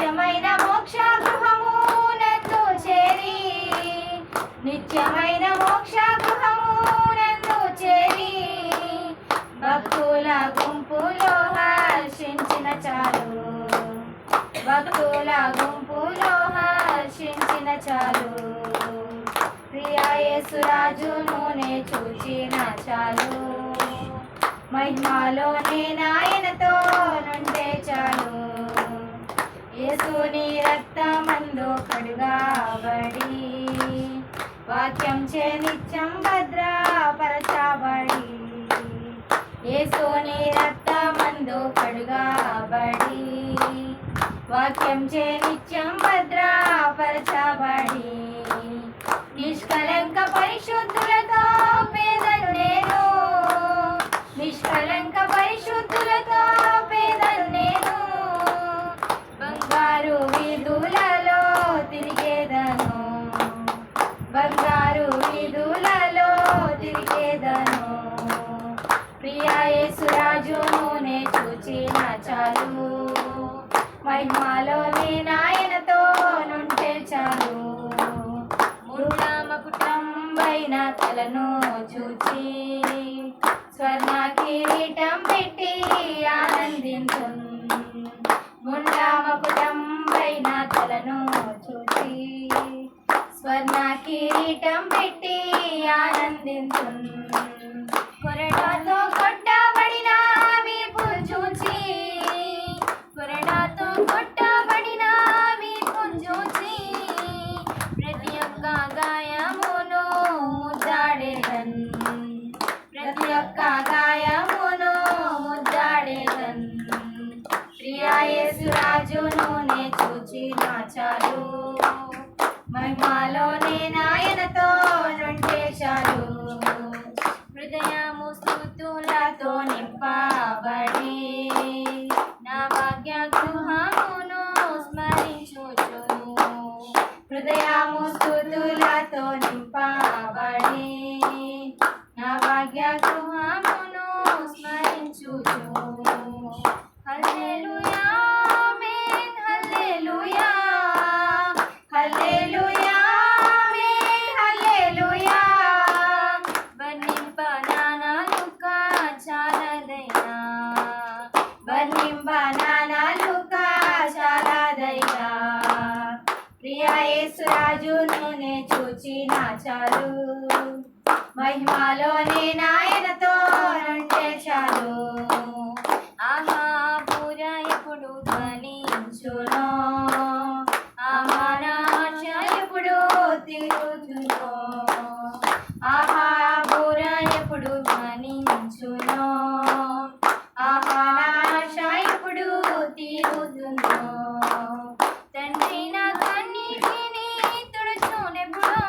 నిత్యమైన మోక్ష గృహమునందు చేరి నిత్యమైన మోక్ష గృహమునందు చేరి భక్తుల గుంపులో హర్షించిన చాలు భక్తుల గుంపులో హర్షించిన చాలు ప్రియా యేసురాజును నే చూచిన చాలు మహిమలోనే నాయనతో నుండే చాలు యేసుని రక్తమందు కడుగబడి వాక్యం చే నిత్యం భద్రపరచబడి యేసుని రక్తమందు కడుగబడి వాక్యం చే నిత్యం భద్రపరచబడి నిష్కలంక పరిశుద్ధులతో పేదలు నేను నిష్కలంక పరిశుద్ధులతో పేదలు నేను బంగారు వీధులలో తిరిగేదను బంగారు వీధులలో తిరిగేదను ప్రియా యేసురాజును నే చూచిన చాలు మహిమలోనే నాయనతో నుంటే చాలు ముకుటంబైన తలను చూచి స్వర్ణ కిరీటం పెట్టి ఆనందించు ముకుటంబైన తలను చూచి స్వర్ణ కిరీటం పెట్టి ఆనందించు కొరడాతో కొట్టబడిన వీపు చూచి కొరడాతో కొట్టబడిన వీపు చూచి ప్రతి ఒక్క గాయమును ముద్దాడేదన్ ప్రతి ఒక్క గాయమును ముద్దాడేదన్ ప్రియా యేసురాజును నే చూచిన చాలు మహిమలోనే నాయనతో నుండే చాలు హృదయము స్తుతులతో నింపబడి నా భాగ్య గృహమును స్మరించుచును హృదయము స్తుతులతో నింపబడి నా భాగ్య గృహమును స్మరించుచును హల్లెలూయా ఆమేన్ హల్లెలూయా హల్లెలూయా ఆమేన్ హల్లెలూయా బన్నింపనానాలుకా చాలదైనా బన్నింపనానాలుకా చాలదైనా ప్రియా యేసురాజును నే చూచిన చాలు మహిమలోనే నాయనతో నుండే చాలు ఆహా పూర ఎప్పుడు ధ్వనించునో ఆహా నా ఆశ ఎప్పుడు తీరుతుందో ఆహా పూర ఎప్పుడు ధ్వనించునో ఆహా నా ఆశ ఎప్పుడు తీరుతుందో తండ్రి నా కన్నీటిని తుడుచునెప్పుడో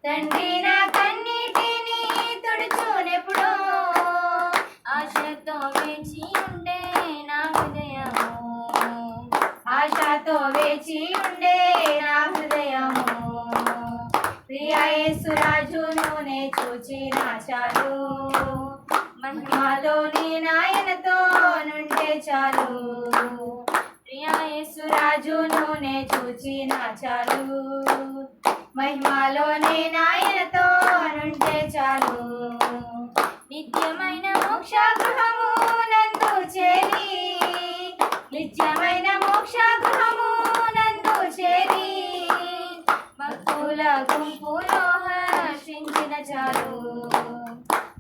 తండ్రి నా కన్నీటిని తుడుచునెప్పుడో ఆశతో వేచి ఉండే నా హృదయము ఆశతో వేచి ఉండే నా హృదయము ప్రియా యేసురాజును నే చూచిన చాలు మహిమలోని నాయనతో నుండే చాలు ప్రియా యేసురాజును నే చూచిన చాలు మహిమలోని నాయనతో నుండే చాలు నిత్యమైన మోక్ష గృహము నందు చేరి నిత్యమైన మోక్ష గృహము నందు చేరి భక్తుల గుంపులో హర్షించిన చాలు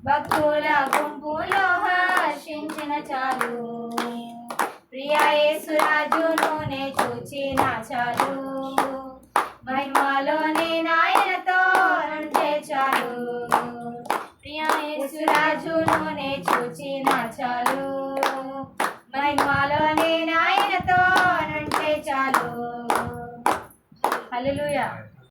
భక్తుల గుంపులో హర్షించిన చాలు ప్రియా యేసురాజును నే చూచిన చాలు మహిమలోనే నాయనతో నుండే చాలు ప్రియా యేసురాజును నే చూచిన చాలు